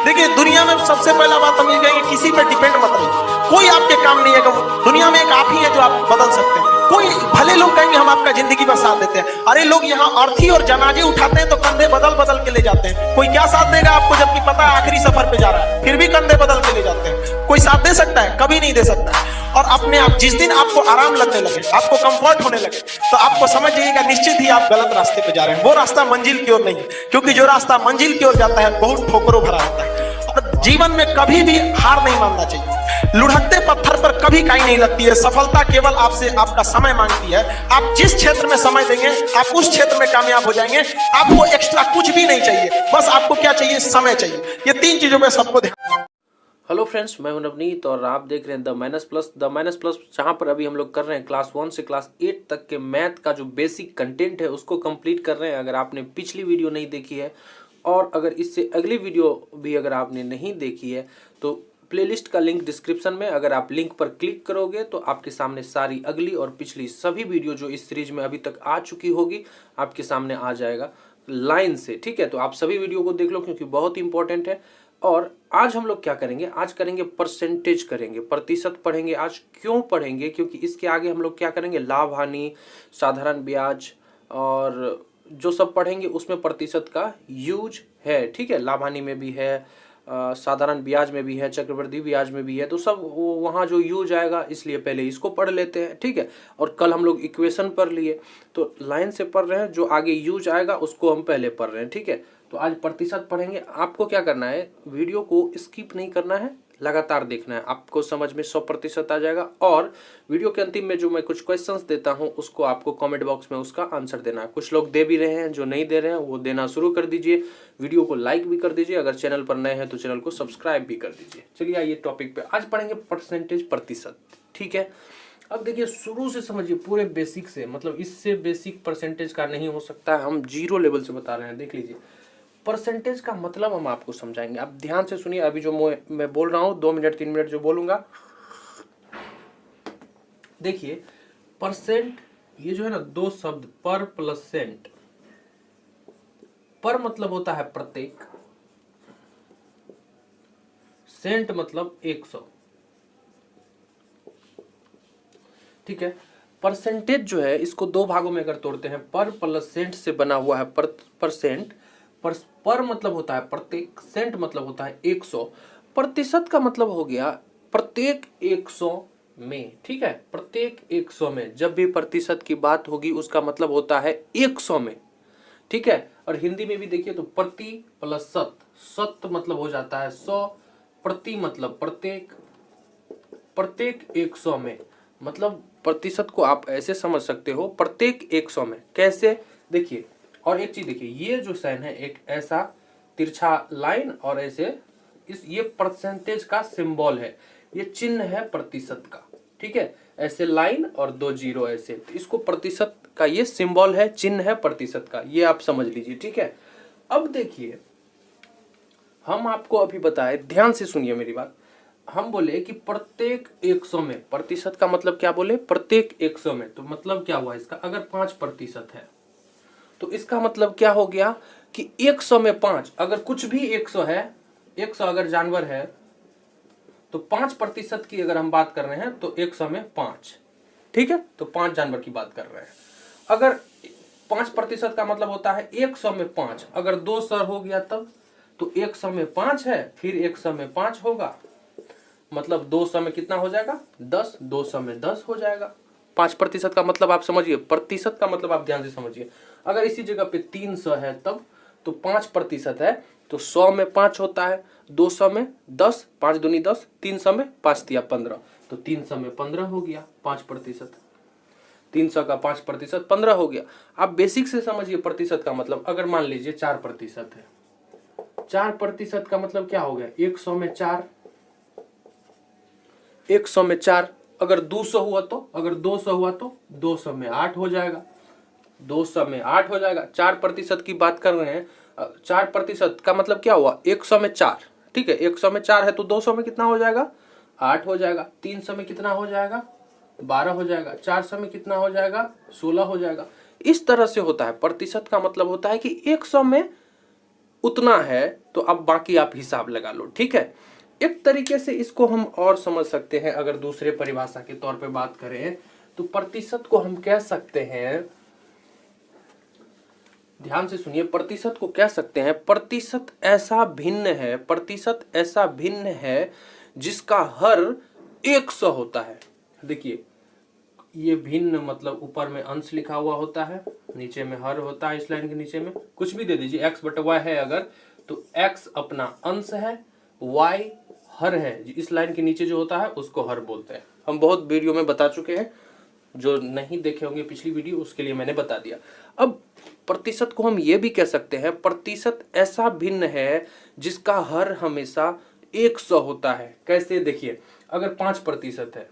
देखिए दुनिया में सबसे पहला बात हम ये कहेंगे, किसी पे डिपेंड मत रहिए। कोई आपके काम नहीं है, दुनिया में एक आप ही है जो आप बदल सकते हैं। कोई भले लोग कहेंगे हम आपका जिंदगी पर साथ देते हैं, अरे लोग यहाँ अर्थी और जनाजे उठाते हैं तो कंधे बदल बदल के ले जाते हैं। कोई क्या साथ देगा आपको, जबकि पता है आखिरी सफर पे जा रहा है, फिर भी कंधे बदल के ले जाते हैं। कोई साथ दे सकता है? कभी नहीं दे सकता है। और अपने आप जिस दिन आपको आराम लगने लगे, आपको कंफर्ट होने लगे, तो आपको समझ जाइएगा निश्चित ही आप गलत रास्ते पे जा रहे हैं। वो रास्ता मंजिल की ओर नहीं है, क्योंकि जो रास्ता मंजिल की ओर जाता है बहुत ठोकरों भरा होता है। और जीवन में कभी भी हार नहीं मानना चाहिए। लुढ़कते पत्थर पर कभी काई नहीं लगती है। सफलता केवल आपसे आपका समय मांगती है। आप जिस क्षेत्र में समय देंगे आप उस क्षेत्र में कामयाब हो जाएंगे। आपको एक्स्ट्रा कुछ भी नहीं चाहिए, बस आपको क्या चाहिए? समय चाहिए। ये 3 चीजों में सबको ध्यान। हेलो फ्रेंड्स, मैं हूं नवनीत और आप देख रहे हैं द माइनस प्लस जहां पर अभी हम लोग कर रहे हैं क्लास 1 से क्लास 8 तक के मैथ का जो बेसिक कंटेंट है उसको कंप्लीट कर रहे हैं। अगर आपने पिछली वीडियो नहीं देखी है और अगर इससे अगली वीडियो भी अगर आपने नहीं देखी है तो प्लेलिस्ट का लिंक डिस्क्रिप्शन में, अगर आप लिंक पर क्लिक करोगे तो आपके सामने सारी अगली और पिछली सभी वीडियो जो इस सीरीज में अभी तक आ चुकी होगी आपके सामने आ जाएगा लाइन से। ठीक है, तो आप सभी वीडियो को देख लो क्योंकि बहुत इंपॉर्टेंट है। और आज हम लोग क्या करेंगे, आज करेंगे परसेंटेज, करेंगे प्रतिशत पढ़ेंगे। आज क्यों पढ़ेंगे? क्योंकि इसके आगे हम लोग क्या करेंगे, लाभ हानि, साधारण ब्याज और जो सब पढ़ेंगे उसमें प्रतिशत का यूज है। ठीक है, लाभ हानि में भी है, साधारण ब्याज में भी है, चक्रवृद्धि ब्याज में भी है, तो सब वहाँ जो यूज आएगा, इसलिए पहले इसको पढ़ लेते हैं। ठीक है, और कल हम लोग इक्वेशन पढ़ लिए तो लाइन से पढ़ रहे हैं, जो आगे यूज आएगा उसको हम पहले पढ़ रहे हैं। ठीक है, तो आज प्रतिशत पढ़ेंगे। आपको क्या करना है, वीडियो को स्किप नहीं करना है, लगातार देखना है, आपको समझ में 100% आ जाएगा। और वीडियो के अंतिम में जो मैं कुछ क्वेश्चंस देता हूं उसको आपको कमेंट बॉक्स में उसका आंसर देना है। कुछ लोग दे भी रहे हैं, जो नहीं दे रहे हैं वो देना शुरू कर दीजिए। वीडियो को लाइक भी कर दीजिए, अगर चैनल पर नए हैं तो चैनल को सब्सक्राइब भी कर दीजिए। चलिए आइए टॉपिक पे, आज पढ़ेंगे परसेंटेज, प्रतिशत। ठीक है, अब देखिए शुरू से समझिए पूरे बेसिक से, मतलब इससे बेसिक परसेंटेज का नहीं हो सकता है। हम 0 लेवल से बता रहे हैं। देख लीजिए, परसेंटेज का मतलब हम आपको समझाएंगे। आप ध्यान से सुनिए, अभी जो मैं बोल रहा हूं 2 मिनट 3 मिनट जो बोलूंगा, देखिए परसेंट, ये जो है ना 2 शब्द, पर प्लस सेंट। पर मतलब होता है प्रत्येक, सेंट मतलब 100। ठीक है, परसेंटेज जो है इसको 2 भागों में अगर तोड़ते हैं, पर प्लस सेंट से बना हुआ है परसेंट। पर मतलब होता है प्रत्येक, सेंट मतलब होता है 100। प्रतिशत का मतलब हो गया प्रत्येक 100 में। ठीक है, प्रत्येक 100 में जब भी प्रतिशत की बात होगी उसका मतलब होता है 100 में। ठीक है, और हिंदी में भी देखिए तो प्रति प्लस सत, सत मतलब हो जाता है 100, प्रति मतलब प्रत्येक, प्रत्येक 100 में। मतलब प्रतिशत को आप ऐसे समझ सकते हो, प्रत्येक 100 में। कैसे? देखिए, और एक चीज देखिए, ये जो साइन है एक ऐसा तिरछा लाइन और ऐसे ये परसेंटेज का सिंबल है, ये चिन्ह है प्रतिशत का। ठीक है, ऐसे लाइन और 2 जीरो ऐसे, तो इसको प्रतिशत का ये सिंबल है, चिन्ह है प्रतिशत का, ये आप समझ लीजिए। ठीक है, अब देखिए हम आपको अभी बताए, ध्यान से सुनिए मेरी बात। हम बोले कि प्रत्येक 100 में, प्रतिशत का मतलब क्या बोले, प्रत्येक 100 में। तो मतलब क्या हुआ इसका, अगर 5% है तो इसका मतलब क्या हो गया कि 100 में 5, अगर कुछ भी 100 है, 100 अगर जानवर है तो 5% की अगर हम बात कर रहे हैं तो 100 में 5। ठीक है, तो 5 जानवर की बात कर रहे हैं। अगर 5% का मतलब होता है 100 में 5, अगर 200 हो गया तब तो 100 में 5 है, फिर 100 में 5 होगा, मतलब 200 में कितना हो जाएगा, 10, 200 में 10 हो जाएगा। 5% का मतलब आप समझिए, प्रतिशत का मतलब आप ध्यान से समझिए। अगर इसी जगह पे 300 है तब तो 5% है तो 100 में 5 होता है, 200 में 10, 5 दूनी 10, 300 में 5 दिया 15, तो 300 में 15 हो गया 5%। 300 का 5% 15 हो गया। आप बेसिक से समझिए प्रतिशत का मतलब, अगर मान लीजिए 4% है, 4% का मतलब क्या हो गया, 100 में 4, 100 में 4। अगर 200 हुआ तो, अगर 200 हुआ तो 200 में 8 हो जाएगा, 200 में 8 हो जाएगा। 4% की बात कर रहे हैं, 4% का मतलब क्या हुआ, 100 में 4। ठीक है, 100 में 4 है तो 200 में कितना हो जाएगा, 8 हो जाएगा। 300 में कितना हो जाएगा, 12 हो जाएगा। 400 में कितना हो जाएगा, 16 हो जाएगा। इस तरह से होता है। प्रतिशत का मतलब होता है कि 100 में उतना है, तो अब बाकी आप हिसाब लगा लो। ठीक है, एक तरीके से इसको हम और समझ सकते हैं, अगर दूसरे परिभाषा के तौर पे बात करें तो प्रतिशत को हम कह सकते हैं, ध्यान से सुनिए, प्रतिशत को कह सकते हैं प्रतिशत ऐसा भिन्न है, प्रतिशत ऐसा भिन्न है जिसका हर 100 होता है। देखिए ये भिन्न मतलब ऊपर में अंश लिखा हुआ होता है, नीचे में हर होता है, इस लाइन के नीचे में कुछ भी दे दीजिए, x बटा y है अगर, तो x अपना अंश है, y हर है, इस लाइन के नीचे जो होता है उसको हर बोलते हैं। हम बहुत वीडियो में बता चुके हैं, जो नहीं देखे होंगे पिछली वीडियो उसके लिए मैंने बता दिया। अब प्रतिशत को हम ये भी कह सकते हैं प्रतिशत ऐसा भिन्न है जिसका हर हमेशा 100 होता है। कैसे? देखिए अगर 5% है,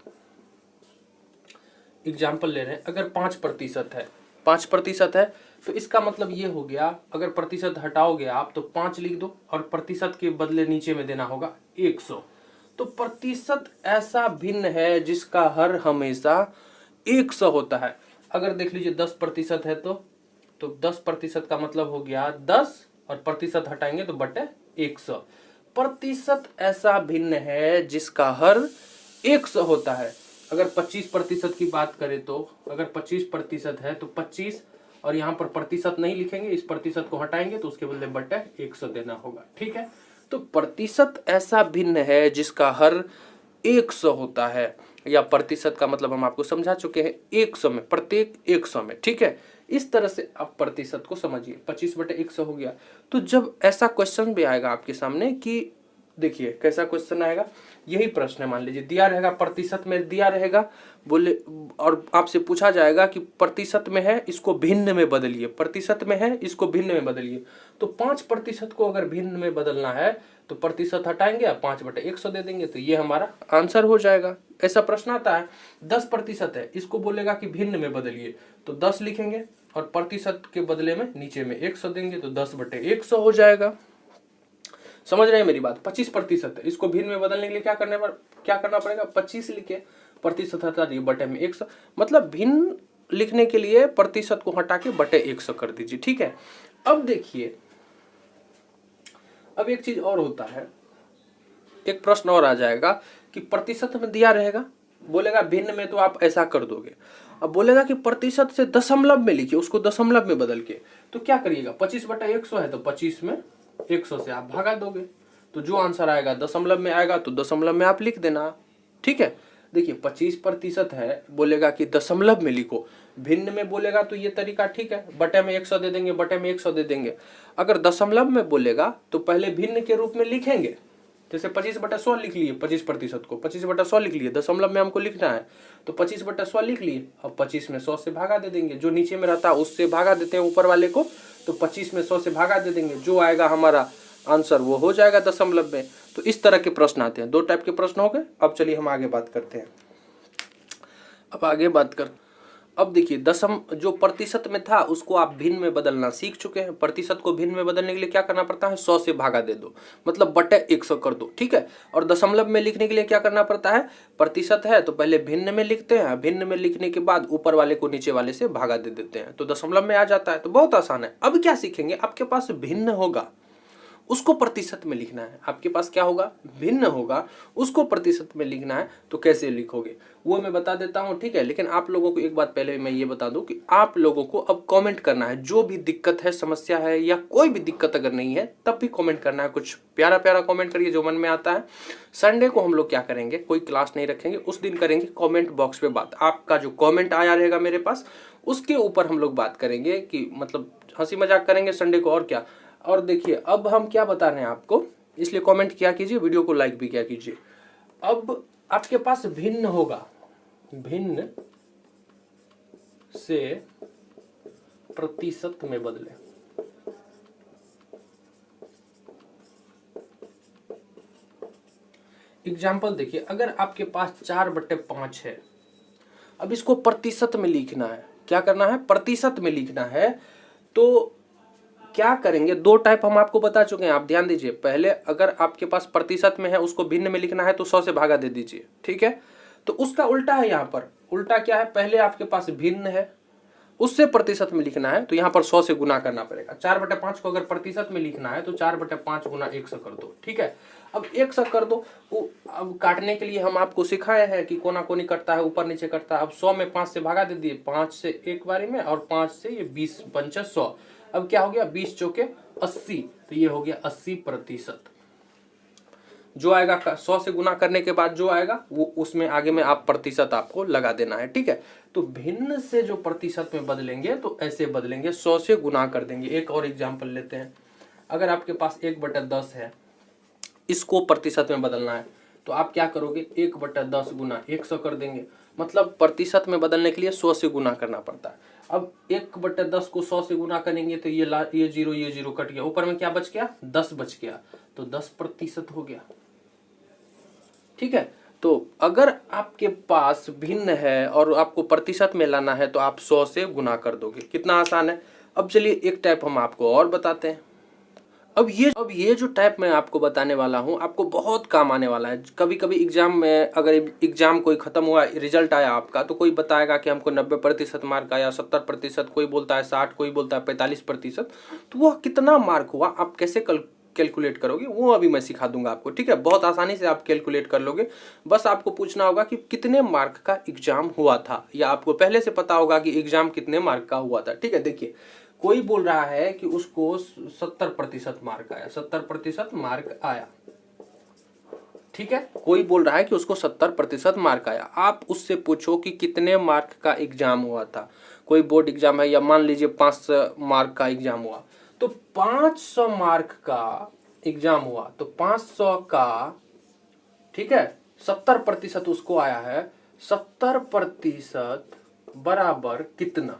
एग्जाम्पल ले रहे हैं, अगर 5% है, 5% है तो इसका मतलब ये हो गया, अगर प्रतिशत हटाओगे आप तो 5 लिख दो और प्रतिशत के बदले नीचे में देना होगा 100। तो प्रतिशत ऐसा भिन्न है जिसका हर हमेशा 100 होता है। अगर देख लीजिए 10% है तो 10% का मतलब हो गया 10 और प्रतिशत हटाएंगे तो बटे 100। प्रतिशत ऐसा भिन्न है जिसका हर 100 होता है। अगर 25% की बात करें तो अगर 25% है तो 25 और यहाँ पर प्रतिशत नहीं लिखेंगे, इस प्रतिशत को हटाएंगे तो उसके बदले बटे 100 देना होगा। ठीक है, तो प्रतिशत ऐसा भिन्न है जिसका हर 100 होता है, या प्रतिशत का मतलब हम आपको समझा चुके हैं 100 में, प्रत्येक 100 में। ठीक है, इस तरह से आप प्रतिशत को समझिए। 25/100 हो गया। तो जब ऐसा क्वेश्चन भी आएगा आपके सामने कि देखिए कैसा क्वेश्चन आएगा, यही प्रश्न है, मान लीजिए दिया रहेगा प्रतिशत में, दिया रहेगा बोले और आपसे पूछा जाएगा कि प्रतिशत में है इसको भिन्न में बदलिए, प्रतिशत में है इसको भिन्न में बदलिए। तो 5% को अगर भिन्न में बदलना है तो प्रतिशत हटाएंगे, 5/100 दे देंगे, तो ये हमारा आंसर हो जाएगा। ऐसा प्रश्न आता है 10% है, इसको बोलेगा कि भिन्न में बदलिए, तो 10 लिखेंगे और प्रतिशत के बदले में नीचे में 100 देंगे, तो 10/100 हो जाएगा। समझ रहे हैं मेरी बात? 25% है, इसको भिन्न में बदलने के लिए क्या करना पड़ेगा, 25 लिखे, प्रतिशत हटा दिए, बटे में 100, मतलब भिन्न लिखने के लिए प्रतिशत को हटा के बटे 100 कर दीजिए। ठीक है, अब देखिए, अब एक चीज और होता है, एक प्रश्न और आ जाएगा कि प्रतिशत में दिया रहेगा, बोलेगा भिन्न में तो आप ऐसा कर दोगे, अब बोलेगा कि प्रतिशत से दशमलव में लिखिए, उसको दशमलव में बदल के, तो क्या करिएगा, 25/100 है तो 25 में 100 से आप भागा दोगे, तो जो आंसर आएगा दशमलव में आएगा तो दशमलव में आप लिख देना। ठीक है, देखिए 25% है, बोलेगा कि दशमलव में लिखो, भिन्न में बोलेगा तो ये तरीका ठीक है, बटे में 100 दे देंगे, बटे में 100 दे देंगे। अगर दशमलव में बोलेगा तो पहले भिन्न के रूप में लिखेंगे, जैसे 25/100 लिख लिए, 25% को 25/100 लिख लिए, दशमलव में हमको लिखना है तो 25/100 लिख लिए, अब 25 में 100 से भागा दे देंगे, जो नीचे में रहता है उससे भागा देते हैं ऊपर वाले को, तो 25 में 100 से भागा दे देंगे, जो आएगा हमारा आंसर वो हो जाएगा दशमलव में। तो इस तरह के प्रश्न आते हैं, 2 टाइप के प्रश्न हो गए। अब चलिए हम आगे बात करते हैं, अब देखिए जो प्रतिशत में था उसको आप भिन्न में बदलना सीख चुके हैं। प्रतिशत को भिन्न में बदलने के लिए क्या करना पड़ता है, 100 से भागा दे दो, मतलब बटे 100 कर दो। ठीक है, और दशमलव में लिखने के लिए क्या करना पड़ता है, प्रतिशत है तो पहले भिन्न में लिखते हैं, भिन्न में लिखने के बाद ऊपर वाले को नीचे वाले से भागा दे देते हैं, तो दशमलव में आ जाता है। तो बहुत आसान है। अब क्या सीखेंगे, आपके पास भिन्न होगा उसको प्रतिशत में लिखना है, आपके पास क्या होगा, भिन्न होगा उसको प्रतिशत में लिखना है, तो कैसे लिखोगे वो मैं बता देता हूं। ठीक है, लेकिन आप लोगों को एक बात पहले मैं ये बता दूं कि आप लोगों को अब कमेंट करना है, जो भी दिक्कत है, समस्या है या कोई भी दिक्कत अगर नहीं है तब भी कमेंट करना है, कुछ प्यारा प्यारा कमेंट करिए जो मन में आता है। संडे को हम लोग क्या करेंगे, कोई क्लास नहीं रखेंगे, उस दिन करेंगे कॉमेंट बॉक्स पे बात, आपका जो कॉमेंट आया रहेगा मेरे पास उसके ऊपर हम लोग बात करेंगे, कि मतलब हंसी मजाक करेंगे संडे को, और क्या। और देखिए अब हम क्या बता रहे हैं आपको, इसलिए कमेंट किया कीजिए, वीडियो को लाइक भी किया कीजिए। अब आपके पास भिन्न होगा, भिन्न से प्रतिशत में बदले, एग्जाम्पल देखिए, अगर आपके पास 4/5 है, अब इसको प्रतिशत में लिखना है, क्या करना है, प्रतिशत में लिखना है, तो क्या करेंगे, 2 टाइप हम आपको बता चुके हैं, आप ध्यान दीजिए। पहले अगर आपके पास प्रतिशत में है उसको भिन्न में लिखना है तो 100 से भागा दे दीजिए। ठीक है, तो उसका उल्टा है, यहाँ पर उल्टा क्या है, पहले आपके पास भिन्न है उससे प्रतिशत में लिखना है तो यहाँ पर 100 से गुना करना पड़ेगा। 4/5 को अगर प्रतिशत में लिखना है तो 4/5 गुना 100 कर दो, ठीक है। अब 100 कर दो। अब काटने के लिए हम आपको सिखाए हैं कि कोना कोनी कटता है, ऊपर नीचे कटता है। अब 100 में 5 से भागा दे दिए, 5 से एक बारी में, और 5 से ये 20 पंचे 100। अब क्या हो गया, 20 चौके 80, तो ये हो गया 80%। जो आएगा 100 से गुना करने के बाद जो आएगा वो उसमें आगे में आप प्रतिशत आपको लगा देना है, ठीक है। तो भिन्न से जो प्रतिशत में बदलेंगे तो ऐसे बदलेंगे, 100 से गुना कर देंगे। एक और एग्जांपल लेते हैं। अगर आपके पास 1/10 है, इसको प्रतिशत में बदलना है तो आप क्या करोगे, 1/10 गुना 100 कर देंगे। मतलब प्रतिशत में बदलने के लिए 100 से गुना करना पड़ता है। अब 1/10 को 100 से गुना करेंगे तो ये जीरो कट गया, ऊपर में क्या बच गया, 10 बच गया, तो 10% हो गया, ठीक है। तो अगर आपके पास भिन्न है और आपको प्रतिशत में लाना है तो आप 100 से गुना कर दोगे। कितना आसान है। अब चलिए एक टाइप हम आपको और बताते हैं। अब ये जो टाइप मैं आपको बताने वाला हूँ आपको बहुत काम आने वाला है। कभी कभी एग्जाम में, अगर एग्जाम कोई खत्म हुआ, रिजल्ट आया आपका, तो कोई बताएगा कि हमको 90% मार्क आया, 70%, कोई बोलता है 60, कोई बोलता है 45%। तो वह कितना मार्क हुआ आप कैसे कैलकुलेट करोगे वो अभी मैं सिखा दूंगा आपको, ठीक है। बहुत आसानी से आप कैलकुलेट कर लोगे। बस आपको पूछना होगा कि कितने मार्क का एग्जाम हुआ था, या आपको पहले से पता होगा कि एग्जाम कितने मार्क का हुआ था, ठीक है। देखिए, कोई बोल रहा है कि उसको 70% मार्क आया, 70% मार्क आया, ठीक है। कोई बोल रहा है कि उसको 70% मार्क आया। आप उससे पूछो कि कितने मार्क का एग्जाम हुआ था। कोई बोर्ड एग्जाम है, या मान लीजिए 500 मार्क का एग्जाम हुआ, तो 500 मार्क का एग्जाम हुआ, तो 500 का, ठीक है, 70% उसको आया है। 70% बराबर कितना,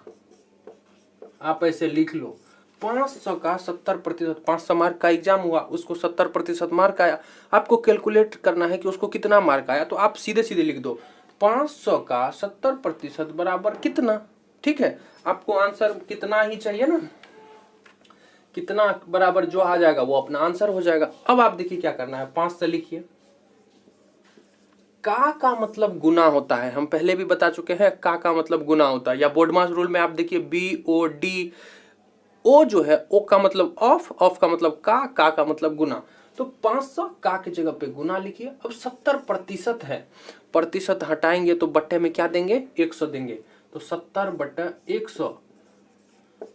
आप ऐसे लिख लो। 500 का 70%, 500 मार्क का एग्जाम हुआ, उसको 70% मार्क आया। आपको कैलकुलेट करना है कि उसको कितना मार्क आया, तो आप सीधे सीधे लिख दो 500 का 70% बराबर कितना, ठीक है। आपको आंसर कितना ही चाहिए ना, कितना बराबर जो आ जाएगा वो अपना आंसर हो जाएगा। अब आप देखिए क्या करना है, 5 से लिखिए। का मतलब गुना होता है, हम पहले भी बता चुके हैं। का मतलब गुना होता है, या बोर्डमास रूल में आप देखिए BOD, ओ जो है ओ का मतलब ऑफ का मतलब का मतलब गुना। तो 500 का की जगह पे गुना लिखिए। अब 70% है, प्रतिशत हटाएंगे तो बट्टे में क्या देंगे, 100 देंगे। तो 70/100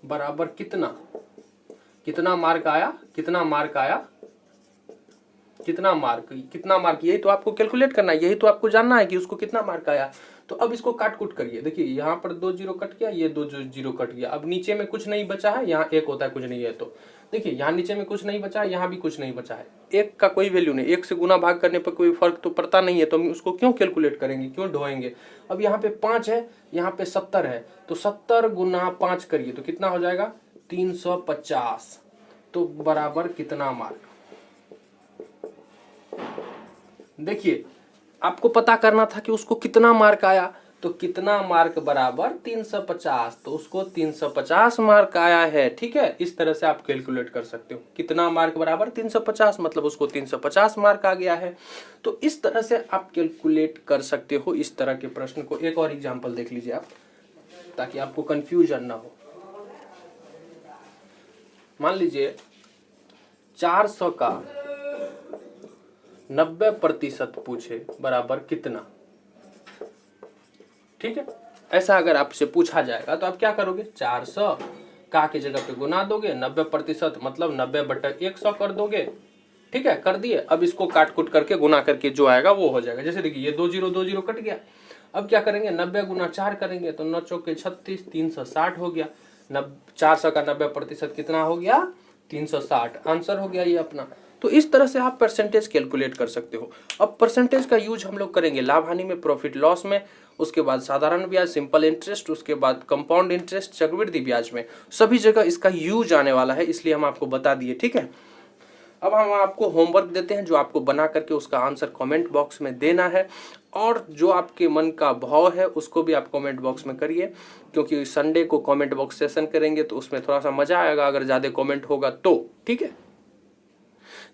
बराबर कितना, कितना मार्क आया, कितना मार्क आया, कितना मार्क, यही तो आपको कैलकुलेट करना है, यही तो आपको जानना है कि उसको कितना मार्क आया। तो अब इसको काट कूट करिए। देखिए यहाँ पर 2 जीरो कट गया, ये 2 जीरो कट गया। अब नीचे में कुछ नहीं बचा है, यहाँ 1 होता है, कुछ नहीं है। तो देखिए यहाँ नीचे में कुछ नहीं बचा है, यहाँ भी कुछ नहीं बचा है। 1 का कोई वैल्यू नहीं, 1 से गुना भाग करने पर कोई फर्क तो पड़ता नहीं है, तो हम उसको क्यों कैलकुलेट करेंगे, क्यों ढोएंगे। अब यहाँ पे 5 है, यहाँ पे 70 है, तो 70 गुना 5 करिए तो कितना हो जाएगा, 350। तो बराबर कितना मार्क, देखिए आपको पता करना था कि उसको कितना मार्क आया। तो कितना मार्क बराबर 350, तो उसको 350 मार्क आया है, ठीक है। इस तरह से आप कैलकुलेट कर सकते हो, कितना मार्क बराबर 350, मतलब उसको 350 मार्क आ गया है। तो इस तरह से आप कैलकुलेट कर सकते हो इस तरह के प्रश्न को। एक और एग्जांपल देख लीजिए आप, ताकि आपको कंफ्यूजन ना हो। मान लीजिए 400 का 90% पूछे बराबर कितना, ठीक है। ऐसा अगर आपसे पूछा जाएगा तो आप क्या करोगे, 400 का की जगह पे गुना दोगे, 90% मतलब 90/100 कर दोगे, ठीक है, कर दिए। अब इसको काट कुट करके गुना करके जो आएगा वो हो जाएगा। जैसे देखिए ये 2 जीरो कट गया। अब क्या करेंगे, 90 गुना 4 करेंगे तो 9 चौके 36, 360 हो गया। 400 का 90% कितना हो गया, 360, आंसर हो गया ये अपना। तो इस तरह से आप परसेंटेज कैलकुलेट कर सकते हो। अब परसेंटेज का यूज हम लोग करेंगे लाभ हानि में, प्रॉफिट लॉस में, उसके बाद साधारण ब्याज, सिंपल इंटरेस्ट, उसके बाद कंपाउंड इंटरेस्ट, चक्रवृद्धि ब्याज में, सभी जगह इसका यूज आने वाला है, इसलिए हम आपको बता दिए, ठीक है। अब हम आपको होमवर्क देते हैं जो आपको बना करके उसका आंसर कमेंट बॉक्स में देना है, और जो आपके मन का भाव है उसको भी आप कमेंट बॉक्स में करिए, क्योंकि संडे को कमेंट बॉक्स सेशन करेंगे तो उसमें थोड़ा सा मजा आएगा अगर ज्यादा कमेंट होगा तो, ठीक है।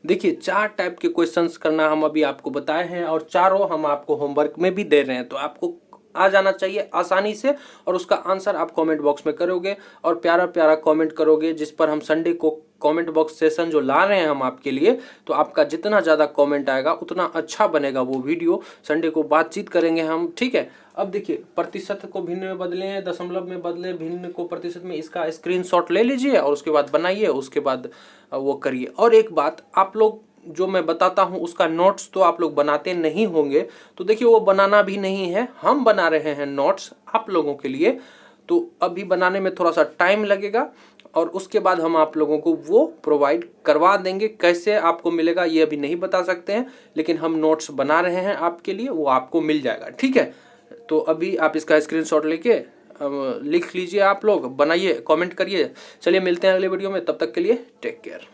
देखिए 4 टाइप के क्वेश्चंस करना हम अभी आपको बताए हैं, और चारों हम आपको होमवर्क में भी दे रहे हैं। तो आपको आ जाना चाहिए आसानी से, और उसका आंसर आप कमेंट बॉक्स में करोगे और प्यारा प्यारा कमेंट करोगे, जिस पर हम संडे को कमेंट बॉक्स सेशन जो ला रहे हैं हम आपके लिए, तो आपका जितना ज़्यादा कमेंट आएगा उतना अच्छा बनेगा वो वीडियो। संडे को बातचीत करेंगे हम, ठीक है। अब देखिए, प्रतिशत को भिन्न में बदलें, दशमलव में बदले, भिन्न को प्रतिशत में, इसका स्क्रीनशॉट ले लीजिए और उसके बाद बनाइए, उसके बाद वो करिए। और एक बात, आप लोग जो मैं बताता हूँ उसका नोट्स तो आप लोग बनाते नहीं होंगे, तो देखिए वो बनाना भी नहीं है, हम बना रहे हैं नोट्स आप लोगों के लिए। तो अभी बनाने में थोड़ा सा टाइम लगेगा और उसके बाद हम आप लोगों को वो प्रोवाइड करवा देंगे। कैसे आपको मिलेगा ये अभी नहीं बता सकते हैं, लेकिन हम नोट्स बना रहे हैं आपके लिए, वो आपको मिल जाएगा, ठीक है। तो अभी आप इसका स्क्रीनशॉट लेके लिख लीजिए, आप लोग बनाइए, कमेंट करिए। चलिए मिलते हैं अगले वीडियो में, तब तक के लिए टेक केयर।